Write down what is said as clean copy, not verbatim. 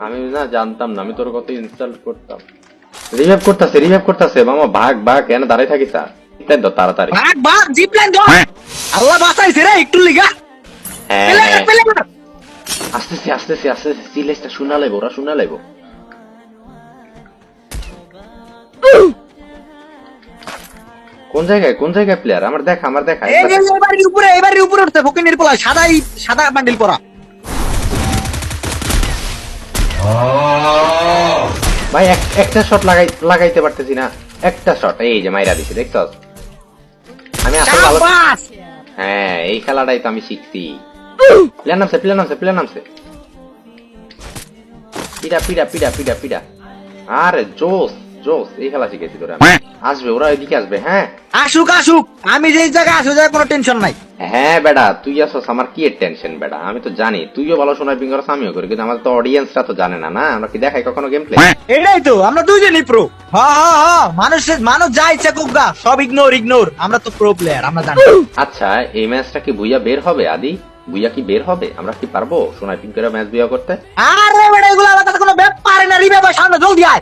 আমি না জানতাম না, আমি তোর কত ইনস্টল করতাম। রিভাইভ করতেছে মামা, ভাগ ভাগ, কেন দাঁড়াই থাকিস? প্ল্যান দাও তাড়াতাড়ি। ভাগ ভাগ জিপ লাইন ধর। আল্লাহ বাঁচাইছে রে একটু লিগা। হ্যাঁ পেলে হ্যাঁ, পেলে আসতেছে সিলেসটা শুনা লাইব, ওরা শুনা লাইব। কোন জায়গায় প্লেয়ার? আমার দেখা এই যে এবারে উপরে উঠতে ফকিনের পোলা সাদা বান্ডিল পরা। ভাই একটা শট লাগাইতে পারতেছি না, একটা শট। এই যে মাইরা দিছি, দেখছস? আমি আসলে ভালো। শাবাশ। হ্যাঁ, এই খেলাটাই তো আমি শিখছি। প্লেয়ার নামছে। পিডা। আরে জোস, এই খেলা শিখেছি তোরা। আসবে, ওরা এদিকে আসবে। হ্যাঁ আসুক আমি যে জায়গায় আসু জায়গায় কোনো টেনশন নাই। হ্যাঁ বেটা, তুই আসস, আমার কি এর টেনশন বেটা? আমি তো জানি তুইও ভালো শোনার বিঙ্গর, আমিও করি, কিন্তু আমার তো অডিয়েন্সরা তো জানে না। আমরা কি দেখাই কখনো গেম প্লে? এটাই তো, আমরা দুইজনই প্রো। মানুষ যা ইচ্ছা কুগা সব ইগনোর, আমরা তো প্রো প্লেয়ার, আমরা জানি। আচ্ছা, এই ম্যাচটা কি ভুইয়া বের হবে? আদি ভুইয়া কি বের হবে? আমরা কি পারবো সোনার পিং করে ম্যাচ ভুইয়া করতে? আরে বেটা এগুলো আমার কাছে কোনো ব্যাপার না, রিবে ভাই সামনে জলদি আয়।